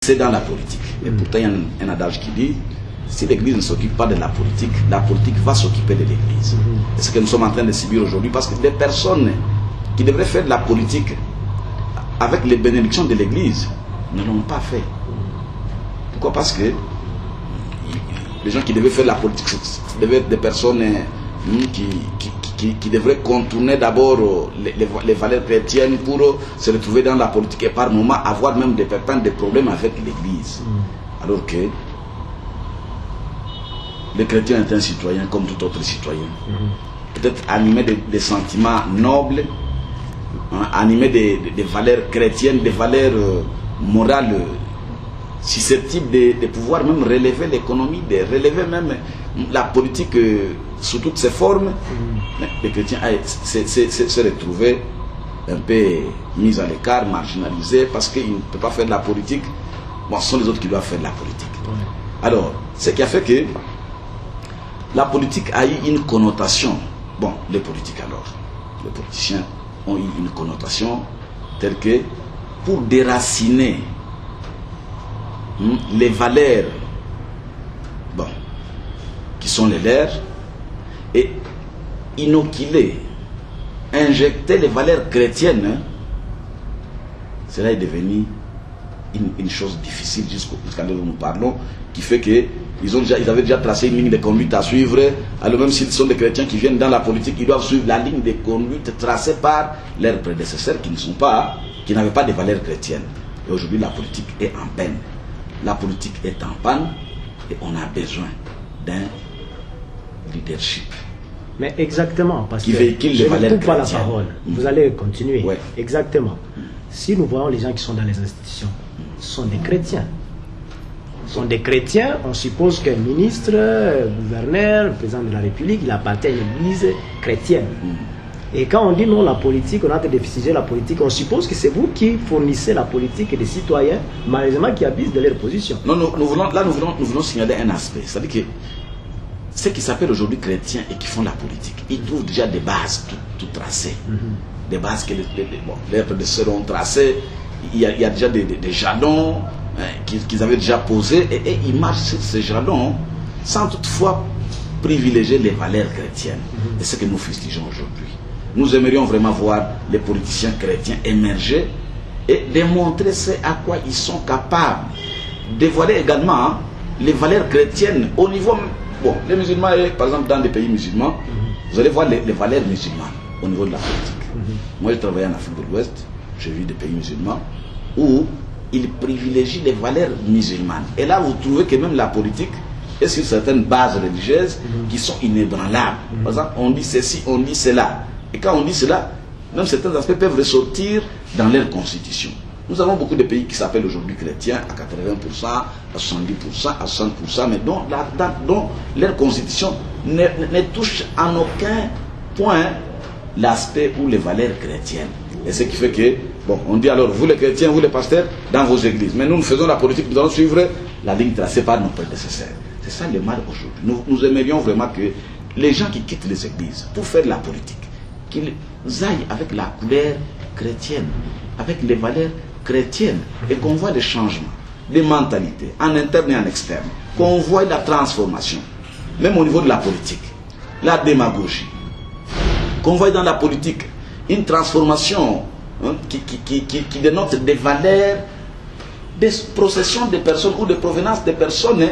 C'est dans la politique. Et pourtant, il y a un adage qui dit, si l'Église ne s'occupe pas de la politique va s'occuper de l'Église. C'est ce que nous sommes en train de subir aujourd'hui, parce que des personnes qui devraient faire de la politique avec les bénédictions de l'Église ne l'ont pas fait. Pourquoi? Parce que les gens qui devaient faire de la politique devaient être des personnes qui devraient contourner d'abord les valeurs chrétiennes pour se retrouver dans la politique et par moments avoir même des pépins, des problèmes avec l'Église. Alors que le chrétien est un citoyen comme tout autre citoyen. Peut-être animé de sentiments nobles, animé des valeurs chrétiennes, des valeurs morales susceptibles de pouvoir même relever l'économie, de relever même la politique sous toutes ses formes. Mais les chrétiens se retrouvaient un peu mis à l'écart, marginalisés, parce qu'ils ne peuvent pas faire de la politique. Bon, ce sont les autres qui doivent faire de la politique. Alors, ce qui a fait que la politique a eu une connotation. Bon, les politiques alors, les politiciens ont eu une connotation telle que pour déraciner les valeurs qui sont les leurs et inoculer, injecter les valeurs chrétiennes, cela est devenu une chose difficile jusqu'à l'heure où nous parlons, qui fait que ils avaient déjà tracé une ligne de conduite à suivre. Alors même s'ils sont des chrétiens qui viennent dans la politique, ils doivent suivre la ligne de conduite tracée par leurs prédécesseurs qui n'avaient pas de valeurs chrétiennes. Et aujourd'hui, la politique est en peine. La politique est en panne et on a besoin d'un leadership. Mais exactement, parce qui que véhicule je les valeurs ne coupe pas la chrétiennes. parole. Vous allez continuer. Ouais. Exactement. Si nous voyons les gens qui sont dans les institutions, ce sont des chrétiens. Ce sont des chrétiens, on suppose qu'un ministre, gouverneur, président de la République, il appartient à une église chrétienne. Et quand on dit non, la politique, on a défisé la politique, on suppose que c'est vous qui fournissez la politique des citoyens, malheureusement, qui abusent de leur position. Non, nous voulons signaler un aspect. C'est-à-dire que ceux qui s'appellent aujourd'hui chrétiens et qui font la politique, ils trouvent déjà des bases tout tracées. Des bases que les prédécesseurs ont tracées. Il y a déjà des jalons qu'ils avaient déjà posés et ils marchent sur ces jalons sans toutefois privilégier les valeurs chrétiennes. Et c'est ce que nous fustigeons aujourd'hui. Nous aimerions vraiment voir les politiciens chrétiens émerger et démontrer ce à quoi ils sont capables. Dévoiler également les valeurs chrétiennes au niveau... Bon, les musulmans, par exemple, dans des pays musulmans, vous allez voir les valeurs musulmanes au niveau de la politique. Moi, j'ai travaillé en Afrique de l'Ouest, j'ai vu des pays musulmans où ils privilégient les valeurs musulmanes. Et là, vous trouvez que même la politique est sur certaines bases religieuses qui sont inébranlables. Par exemple, on dit ceci, on dit cela. Et quand on dit cela, même certains aspects peuvent ressortir dans leur constitution. Nous avons beaucoup de pays qui s'appellent aujourd'hui chrétiens à 80%, à 70%, à 60%, mais dont leur constitution ne touche en aucun point l'aspect ou les valeurs chrétiennes. Et ce qui fait que, bon, on dit alors, vous les chrétiens, vous les pasteurs, dans vos églises. Mais nous faisons la politique, nous allons suivre la ligne tracée par nos prédécesseurs. C'est ça le mal aujourd'hui. Nous aimerions vraiment que les gens qui quittent les églises pour faire de la politique, qu'ils aillent avec la couleur chrétienne, avec les valeurs chrétiennes, et qu'on voit des changements, des mentalités, en interne et en externe, qu'on voit la transformation, même au niveau de la politique, la démagogie, qu'on voit dans la politique une transformation qui dénote des valeurs, des processions de personnes ou de provenance des personnes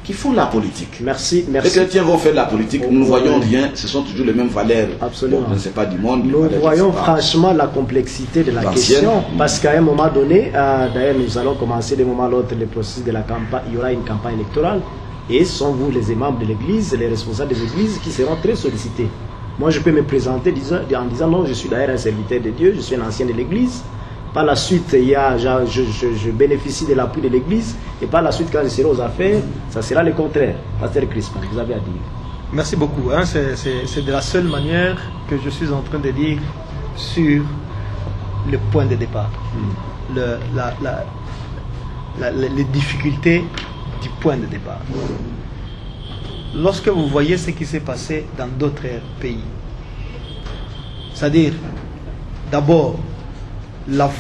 qui font la politique. Merci. Les chrétiens vont faire la politique, nous ne voyons rien, ce sont toujours les mêmes valeurs. Absolument. Bon, je ne sais pas du monde. Nous voyons franchement la complexité de la question, parce qu'à un moment donné, d'ailleurs nous allons commencer d'un moment à l'autre le processus de la campagne, il y aura une campagne électorale, et ce sont vous les membres de l'église, les responsables des églises qui seront très sollicités. Moi je peux me présenter en disant non, je suis d'ailleurs un serviteur de Dieu, je suis un ancien de l'église. Par la suite, je bénéficie de l'appui de l'église, et par la suite, quand je serai aux affaires, ça sera le contraire. Pasteur Crispin, vous avez à dire. Merci beaucoup. C'est de la seule manière que je suis en train de dire sur le point de départ. Les difficultés du point de départ. Lorsque vous voyez ce qui s'est passé dans d'autres pays, c'est-à-dire, d'abord, la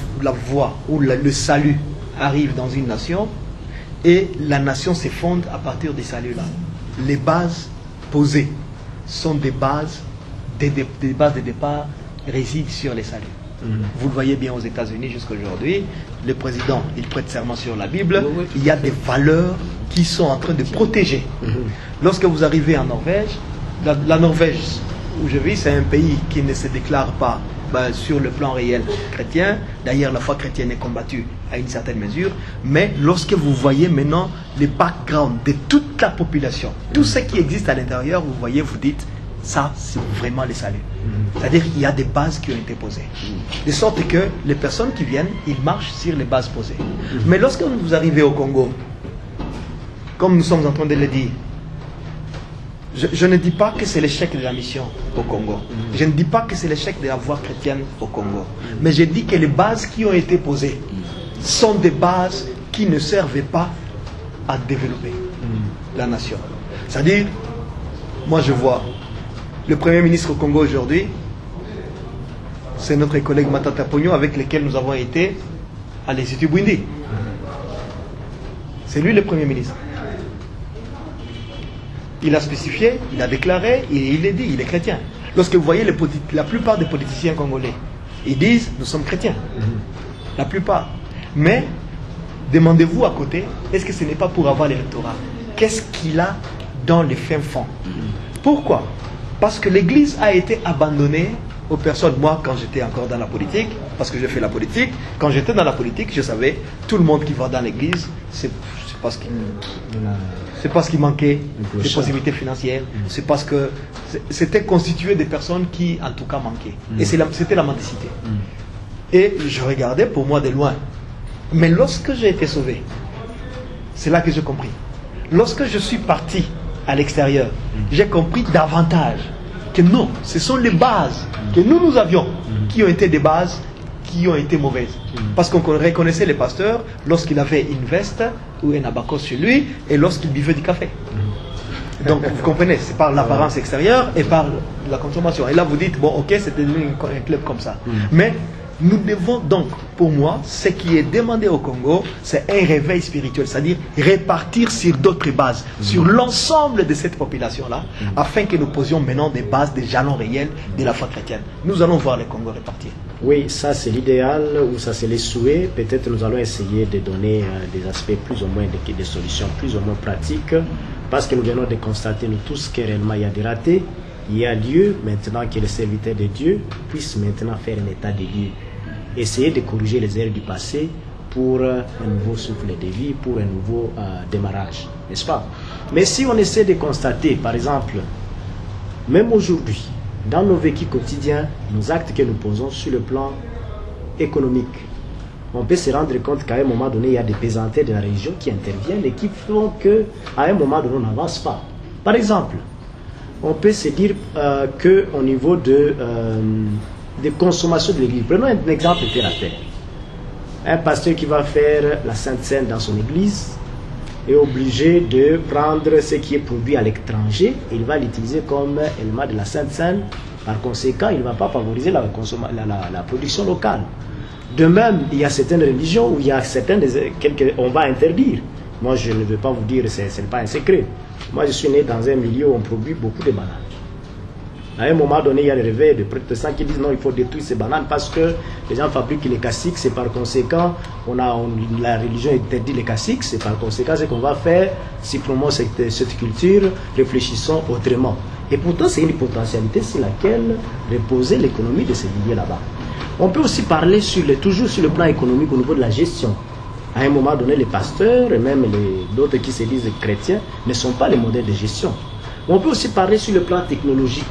voie ou le salut arrive dans une nation et la nation s'effondre à partir des saluts-là. Les bases posées sont des bases de départ résident sur les saluts. Vous le voyez bien aux États-Unis jusqu'à aujourd'hui, le président, il prête serment sur la Bible, il y a des valeurs qui sont en train de protéger. Lorsque vous arrivez en Norvège, la Norvège où je vis, c'est un pays qui ne se déclare pas sur le plan réel chrétien. D'ailleurs, la foi chrétienne est combattue à une certaine mesure. Mais lorsque vous voyez maintenant les backgrounds de toute la population, tout ce qui existe à l'intérieur, vous voyez, vous dites, ça, c'est vraiment le salut. C'est-à-dire qu'il y a des bases qui ont été posées. De sorte que les personnes qui viennent, ils marchent sur les bases posées. Mais lorsque vous arrivez au Congo, comme nous sommes en train de le dire, je ne dis pas que c'est l'échec de la mission au Congo. Je ne dis pas que c'est l'échec de la voie chrétienne au Congo. Mais je dis que les bases qui ont été posées sont des bases qui ne servaient pas à développer la nation. C'est-à-dire, moi je vois le Premier ministre au Congo aujourd'hui, c'est notre collègue Matata Pogno avec lequel nous avons été à l'Institut Bwindi. C'est lui le Premier ministre. Il a spécifié, il a déclaré, et il l'a dit, il est chrétien. Lorsque vous voyez la plupart des politiciens congolais, ils disent, nous sommes chrétiens. La plupart. Mais, demandez-vous à côté, est-ce que ce n'est pas pour avoir l'électorat? Qu'est-ce qu'il a dans les fins fonds? Pourquoi? Parce que l'Église a été abandonnée aux personnes. Moi, quand j'étais encore dans la politique, parce que je fais la politique, quand j'étais dans la politique, je savais, tout le monde qui va dans l'Église, c'est parce qu'il manquait des possibilités financières, c'est parce que c'était constitué des personnes qui, en tout cas, manquaient. Et c'était la mendicité. Et je regardais pour moi de loin. Mais lorsque j'ai été sauvé, c'est là que j'ai compris. Lorsque je suis parti à l'extérieur, j'ai compris davantage que non, ce sont les bases que nous avions qui ont été des bases qui ont été mauvaises. Parce qu'on reconnaissait les pasteurs lorsqu'il avait une veste ou un abacos sur lui et lorsqu'il buvait du café. Donc vous comprenez, c'est par l'apparence extérieure et par la consommation. Et là vous dites, bon ok, c'était un club comme ça. Mais nous devons donc, pour moi, ce qui est demandé au Congo, c'est un réveil spirituel, c'est-à-dire répartir sur d'autres bases, sur l'ensemble de cette population-là, afin que nous posions maintenant des bases, des jalons réels de la foi chrétienne. Nous allons voir le Congo répartir. Oui, ça c'est l'idéal, ou ça c'est les souhaits. Peut-être nous allons essayer de donner des aspects plus ou moins, des solutions plus ou moins pratiques, parce que nous venons de constater nous tous que réellement il y a des ratés. Il y a lieu maintenant que les serviteurs de Dieu puissent maintenant faire un état de lieu. Essayer de corriger les erreurs du passé pour un nouveau souffle de vie, pour un nouveau démarrage, n'est-ce pas? Mais si on essaie de constater, par exemple, même aujourd'hui, dans nos vécus quotidiens, nos actes que nous posons sur le plan économique, on peut se rendre compte qu'à un moment donné, il y a des pesanteurs de la religion qui interviennent et qui font qu'à un moment donné, on n'avance pas. Par exemple, on peut se dire qu'au niveau de consommation de l'église, prenons un exemple terre à terre. Un pasteur qui va faire la Sainte Seine dans son église est obligé de prendre ce qui est produit à l'étranger, il va l'utiliser comme élément de la Sainte Seine. Par conséquent, il ne va pas favoriser la production locale. De même, il y a certaines religions où il y a on va interdire. Moi, je ne veux pas vous dire, ce n'est pas un secret. Moi, je suis né dans un milieu où on produit beaucoup de bananes. À un moment donné, il y a le réveil de protestants qui disent non, il faut détruire ces bananes parce que les gens fabriquent les caciques. C'est par conséquent, la religion interdit les caciques. C'est par conséquent ce qu'on va faire. Si promotion cette culture, réfléchissons autrement. Et pourtant, c'est une potentialité sur laquelle reposait l'économie de ces milieux là-bas. On peut aussi parler toujours sur le plan économique au niveau de la gestion. À un moment donné, les pasteurs et même d'autres qui se disent chrétiens ne sont pas les modèles de gestion. On peut aussi parler sur le plan technologique.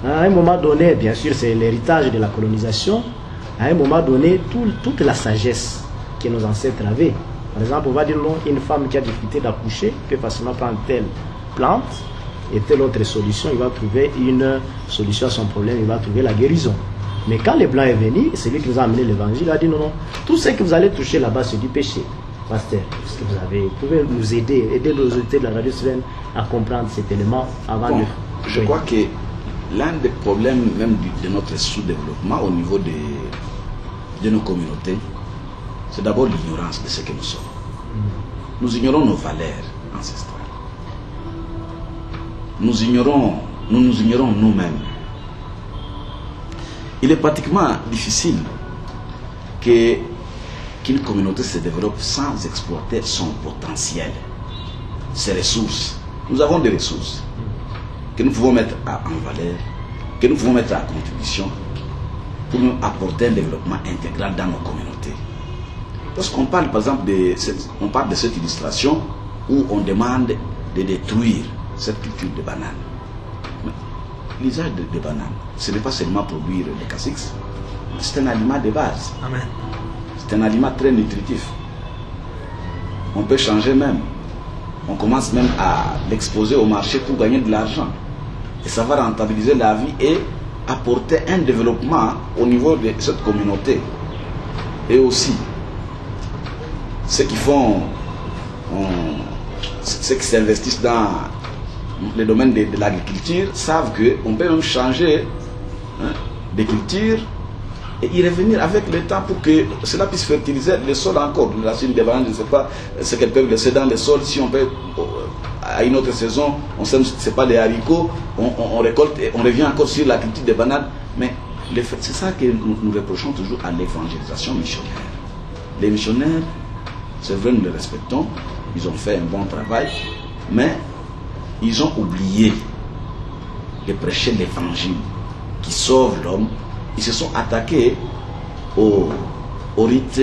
À un moment donné, bien sûr, c'est l'héritage de la colonisation. À un moment donné, toute la sagesse que nos ancêtres avaient. Par exemple, on va dire non, une femme qui a difficulté d'accoucher peut facilement prendre telle plante et telle autre solution. Il va trouver une solution à son problème, il va trouver la guérison. Mais quand le blanc est venu, c'est lui qui nous a amené l'évangile, il a dit non, non, tout ce que vous allez toucher là-bas, c'est du péché. Pasteur, est-ce que vous pouvez nous aider nos auditeurs de la radio Sven à comprendre cet élément avant de... Je crois que l'un des problèmes même de notre sous-développement au niveau de nos communautés, c'est d'abord l'ignorance de ce que nous sommes. Nous ignorons nos valeurs ancestrales. Nous nous ignorons nous-mêmes. Il est pratiquement difficile qu'une communauté se développe sans exploiter son potentiel, ses ressources. Nous avons des ressources que nous pouvons mettre en valeur, que nous pouvons mettre à contribution pour nous apporter un développement intégral dans nos communautés. Lorsqu'on parle par exemple de cette illustration où on demande de détruire cette culture de banane. L'usage de banane, ce n'est pas seulement produire des cassix, c'est un aliment de base. Amen. C'est un aliment très nutritif. On peut changer même. On commence même à l'exposer au marché pour gagner de l'argent. Et ça va rentabiliser la vie et apporter un développement au niveau de cette communauté. Et aussi, ceux qui s'investissent dans le domaine de l'agriculture savent qu'on peut même changer de culture et y revenir avec le temps pour que cela puisse fertiliser le sol encore. La racine des bananes, je ne sais pas ce qu'elles peuvent laisser dans le sol. Si on peut, à une autre saison, on sème, c'est pas des haricots, on récolte et on revient encore sur la culture des bananes. Mais c'est ça que nous reprochons toujours à l'évangélisation missionnaire. Les missionnaires, c'est vrai, nous les respectons, ils ont fait un bon travail, mais ils ont oublié de prêcher l'évangile qui sauve l'homme. Ils se sont attaqués aux rites,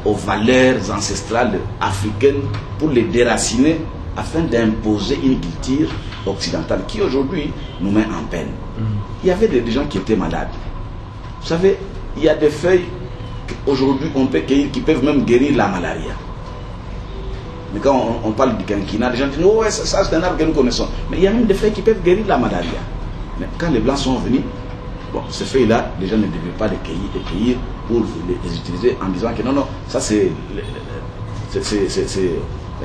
aux valeurs ancestrales africaines pour les déraciner afin d'imposer une culture occidentale qui aujourd'hui nous met en peine. Il y avait des gens qui étaient malades. Vous savez, il y a des feuilles qu'aujourd'hui on peut cueillir qui peuvent même guérir la malaria. Mais quand on parle du quinquina, les gens disent oh, ouais, ça c'est un arbre que nous connaissons. Mais il y a même des feuilles qui peuvent guérir la malaria. Mais quand les blancs sont venus, bon, ces feuilles-là, les gens ne devaient pas les cueillir pour les utiliser en disant que non, ça c'est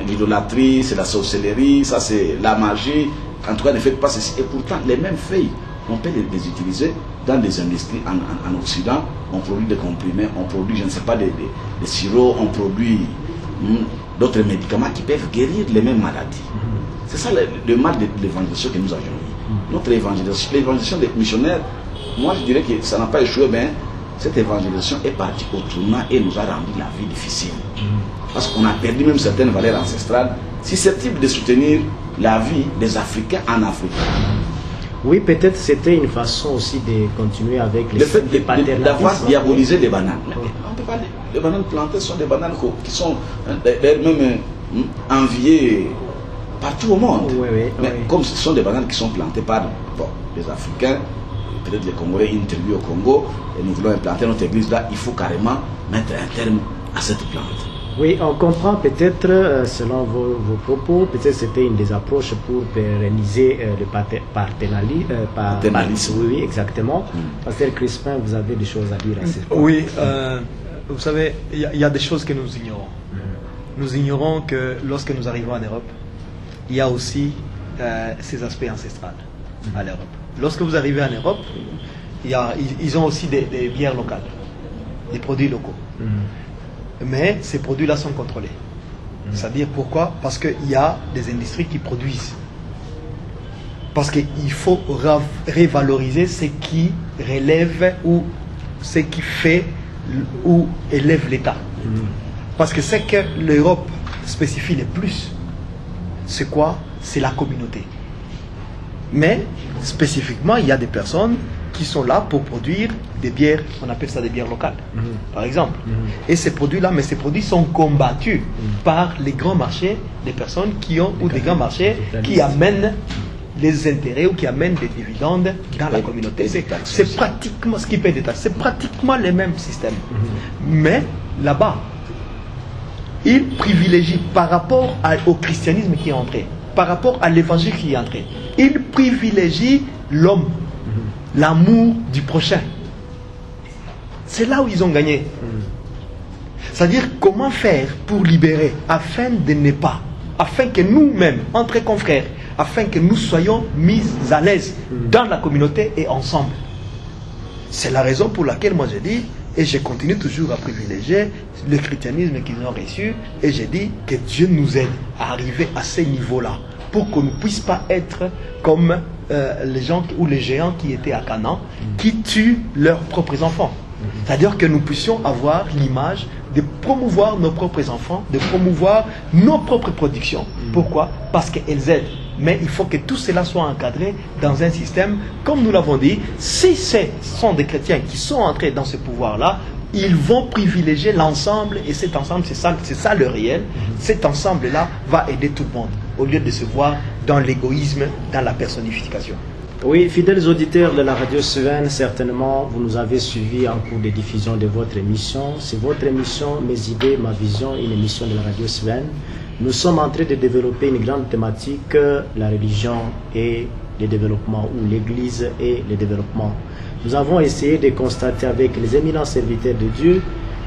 l'idolâtrie, c'est la sorcellerie, ça c'est la magie. En tout cas, ne faites pas ceci. Et pourtant, les mêmes feuilles, on peut les utiliser dans des industries en Occident. On produit des comprimés, on produit, je ne sais pas, des sirops, on produit d'autres médicaments qui peuvent guérir les mêmes maladies. C'est ça le mal de l'évangélisation que nous avions eu. Notre l'évangélisation des missionnaires, moi je dirais que ça n'a pas échoué, mais cette évangélisation est partie au tournant et nous a rendu la vie difficile. Parce qu'on a perdu même certaines valeurs ancestrales susceptibles de soutenir la vie des Africains en Afrique. Oui, peut-être c'était une façon aussi de continuer avec le fait d'avoir diabolisé les bananes. Mais on ne peut pas, les bananes plantées sont des bananes qui sont d'ailleurs même enviées partout au monde. Mais comme ce sont des bananes qui sont plantées par les Africains, peut-être les Congolais, une tribu au Congo, et nous voulons implanter notre église là, il faut carrément mettre un terme à cette plante. Oui, on comprend peut-être, selon vos propos, peut-être c'était une des approches pour pérenniser le partenariat. Oui, exactement. Pasteur Crispin, vous avez des choses à dire à ce point. Oui, vous savez, il y a des choses que nous ignorons. Nous ignorons que lorsque nous arrivons en Europe, il y a aussi ces aspects ancestraux à l'Europe. Lorsque vous arrivez en Europe, ils ont aussi des bières locales, des produits locaux. Mais ces produits-là sont contrôlés. C'est-à-dire pourquoi? Parce qu'il y a des industries qui produisent. Parce qu'il faut revaloriser ce qui relève ou ce qui fait ou élève l'État. Parce que ce que l'Europe spécifie le plus, c'est quoi? C'est la communauté. Mais spécifiquement, il y a des personnes qui sont là pour produire des bières, on appelle ça des bières locales, par exemple. Et ces produits-là, mais ces produits sont combattus par les grands marchés, des personnes qui ont, ou des grands marchés qui amènent les intérêts ou qui amènent des dividendes dans la communauté. C'est pratiquement ce qui paie des taxes. C'est pratiquement les mêmes systèmes. Mais là-bas, ils privilégient par rapport au christianisme qui est entré, par rapport à l'évangile qui est entré, ils privilégient l'homme, l'amour du prochain. C'est là où ils ont gagné. C'est-à-dire comment faire pour libérer afin de ne pas, afin que nous-mêmes, entre confrères, afin que nous soyons mis à l'aise dans la communauté et ensemble. C'est la raison pour laquelle moi je dis, Et je continue toujours à privilégier le christianisme qu'ils ont reçu. Et j'ai dit que Dieu nous aide à arriver à ce niveau-là, pour qu'on ne puisse pas être comme les gens ou les géants qui étaient à Canaan, qui tuent leurs propres enfants. C'est-à-dire que nous puissions avoir l'image de promouvoir nos propres enfants, de promouvoir nos propres productions. Pourquoi? Parce qu'elles aident. Mais il faut que tout cela soit encadré dans un système, comme nous l'avons dit, si ce sont des chrétiens qui sont entrés dans ce pouvoir-là, ils vont privilégier l'ensemble, et cet ensemble, c'est ça le réel. Cet ensemble-là va aider tout le monde, au lieu de se voir dans l'égoïsme, dans la personnification. Oui, fidèles auditeurs de la radio Seven, certainement vous nous avez suivis en cours de diffusion de votre émission. C'est votre émission Mes idées, ma vision, une émission de la radio Seven. Nous sommes en train de développer une grande thématique, la religion et le développement, ou l'église et le développement. Nous avons essayé de constater avec les éminents serviteurs de Dieu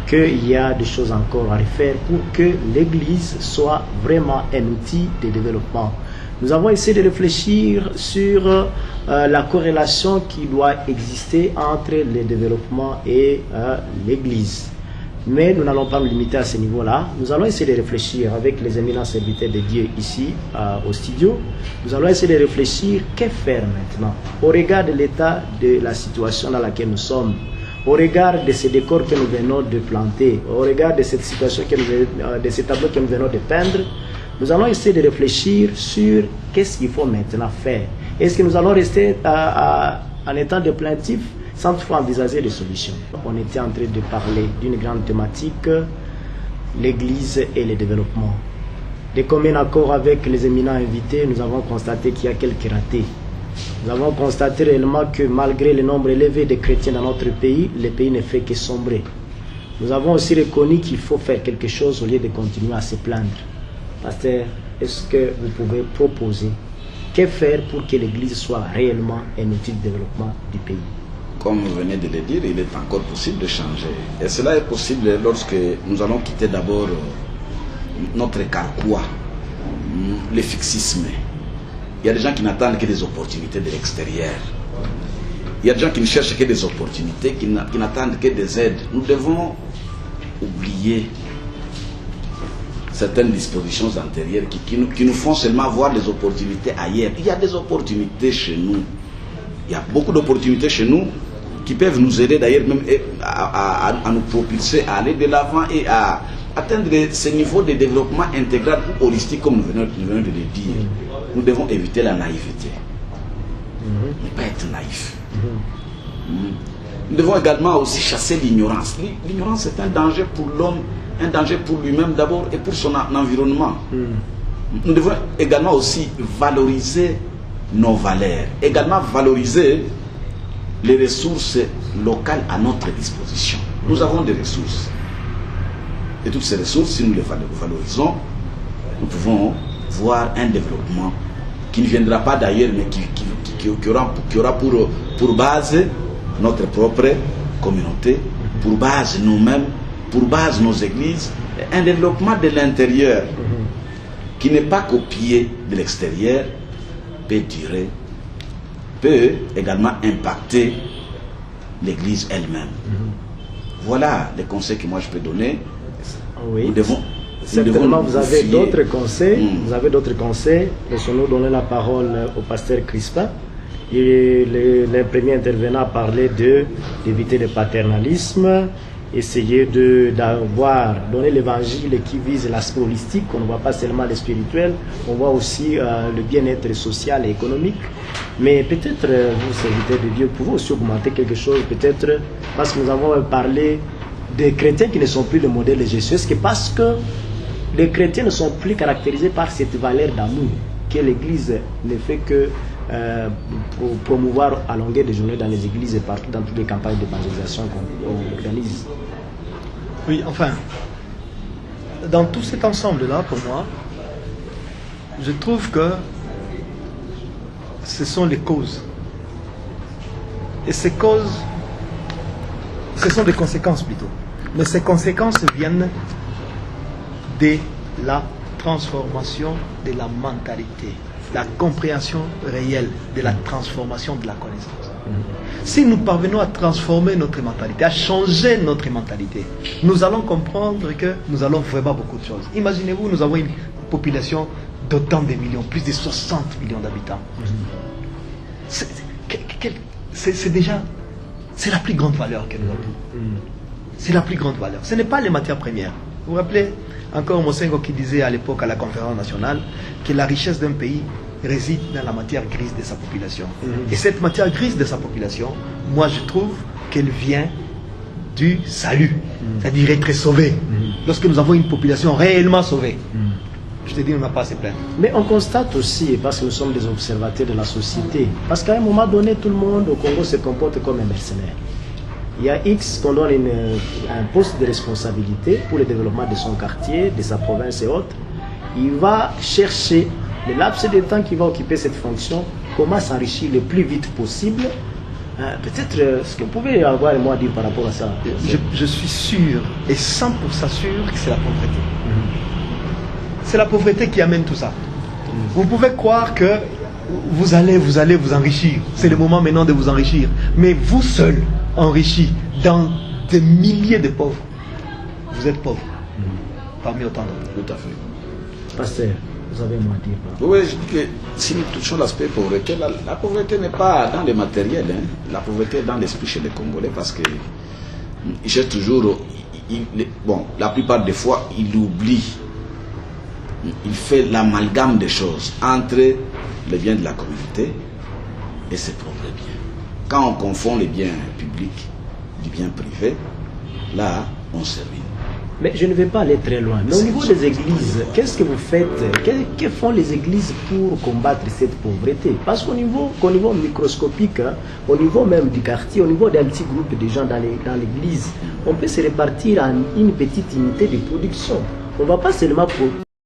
qu'il y a des choses encore à refaire pour que l'église soit vraiment un outil de développement. Nous avons essayé de réfléchir sur la corrélation qui doit exister entre le développement et l'église. Mais nous n'allons pas nous limiter à ce niveau-là. Nous allons essayer de réfléchir avec les éminents serviteurs de Dieu ici au studio. Nous allons essayer de réfléchir que faire maintenant au regard de l'état de la situation dans laquelle nous sommes, au regard de ces décors que nous venons de planter, au regard de cette situation, de ces tableaux que nous venons de peindre. Nous allons essayer de réfléchir sur qu'est-ce qu'il faut maintenant faire. Est-ce que nous allons rester en étant de plaintifs sans toutefois envisager des solutions? On était en train de parler d'une grande thématique, l'Église et le développement. De commun accord avec les éminents invités, nous avons constaté qu'il y a quelques ratés. Nous avons constaté réellement que malgré le nombre élevé de chrétiens dans notre pays, le pays ne fait que sombrer. Nous avons aussi reconnu qu'il faut faire quelque chose au lieu de continuer à se plaindre. Pasteur, est-ce que vous pouvez proposer que faire pour que l'Église soit réellement un outil de développement du pays? Comme vous venez de le dire, il est encore possible de changer. Et cela est possible lorsque nous allons quitter d'abord notre carquois, le fixisme. Il y a des gens qui n'attendent que des opportunités de l'extérieur. Il y a des gens qui ne cherchent que des opportunités, qui n'attendent que des aides. Nous devons oublier certaines dispositions antérieures qui nous font seulement voir des opportunités ailleurs. Il y a des opportunités chez nous. Il y a beaucoup d'opportunités chez nous qui peuvent nous aider d'ailleurs même à nous propulser, à aller de l'avant et à atteindre ce niveau de développement intégral ou holistique comme nous venons de le dire. Nous devons éviter la naïveté. Ne pas être naïf. Nous devons également aussi chasser l'ignorance. L'ignorance est un danger pour l'homme, un danger pour lui-même d'abord et pour son environnement. Nous devons également aussi valoriser nos valeurs, également valoriser les ressources locales à notre disposition. Nous avons des ressources. Et toutes ces ressources, si nous les valorisons, nous pouvons voir un développement qui ne viendra pas d'ailleurs, mais qui aura pour base notre propre communauté, pour base nous-mêmes, pour base nos églises, un développement de l'intérieur qui n'est pas copié de l'extérieur, peut également impacter l'église elle-même. Voilà les conseils que moi je peux donner. Oui. Nous devons certainement vous avez d'autres conseils. Vous avez d'autres conseils. Laissons-nous donner la parole au pasteur Crispin. Et le premier intervenant parlait d'éviter le paternalisme, essayer donner l'évangile qui vise l'aspect holistique. On ne voit pas seulement le spirituel, on voit aussi le bien-être social et économique. Mais peut-être, vous, serviteurs de Dieu, pouvez aussi augmenter quelque chose, peut-être, parce que nous avons parlé des chrétiens qui ne sont plus le modèle de Jésus. Est-ce que parce que les chrétiens ne sont plus caractérisés par cette valeur d'amour, que l'Église ne fait que promouvoir à longueur de journée dans les églises et partout dans toutes les campagnes d'évangélisation qu'on organise? Oui, enfin, dans tout cet ensemble-là, pour moi, je trouve que ce sont les causes. Et ces causes, ce sont des conséquences plutôt. Mais ces conséquences viennent de la transformation de la mentalité, la compréhension réelle de la transformation de la connaissance. Si nous parvenons à transformer notre mentalité, à changer notre mentalité, nous allons comprendre que nous allons vraiment beaucoup de choses. Imaginez-vous, nous avons une population d'autant de millions, plus de 60 millions d'habitants. C'est déjà, c'est la plus grande valeur que nous avons. C'est la plus grande valeur. Ce n'est pas les matières premières. Vous vous rappelez encore Mosengo qui disait à l'époque à la conférence nationale que la richesse d'un pays réside dans la matière grise de sa population. Et cette matière grise de sa population, moi je trouve qu'elle vient du salut, c'est-à-dire être sauvé. Lorsque nous avons une population réellement sauvée, je te dis, on n'a pas à se plaindre. Mais on constate aussi, parce que nous sommes des observateurs de la société, parce qu'à un moment donné, tout le monde au Congo se comporte comme un mercenaire. Il y a X qu'on donne un poste de responsabilité pour le développement de son quartier, de sa province et autres. Il va chercher le laps de temps qu'il va occuper cette fonction, comment s'enrichir le plus vite possible. Peut-être ce que vous pouvez avoir un mot à dire par rapport à ça. Je suis sûr et 100% sûr que c'est la pauvreté. C'est la pauvreté qui amène tout ça. Vous pouvez croire que vous allez vous enrichir. C'est le moment maintenant de vous enrichir. Mais vous seul, enrichis dans des milliers de pauvres, vous êtes pauvre. Parmi autant d'autres. Tout à fait. Pasteur, vous avez un mot à dire. Oui, je dis que si nous touchons l'aspect pauvreté, la pauvreté n'est pas dans le matériel. La pauvreté est dans l'esprit chez les Congolais parce que ils cherchent toujours. Bon, la plupart des fois, il oublie. Il fait l'amalgame des choses entre les biens de la communauté et ses propres biens. Quand on confond les biens publics du bien privé, là, on se ruine. Mais je ne vais pas aller très loin. Mais au niveau des églises, qu'est-ce que vous faites? Que font les églises pour combattre cette pauvreté? Parce qu'au niveau microscopique, au niveau même du quartier, au niveau d'un petit groupe de gens dans l'église, on peut se répartir en une petite unité de production. On ne va pas seulement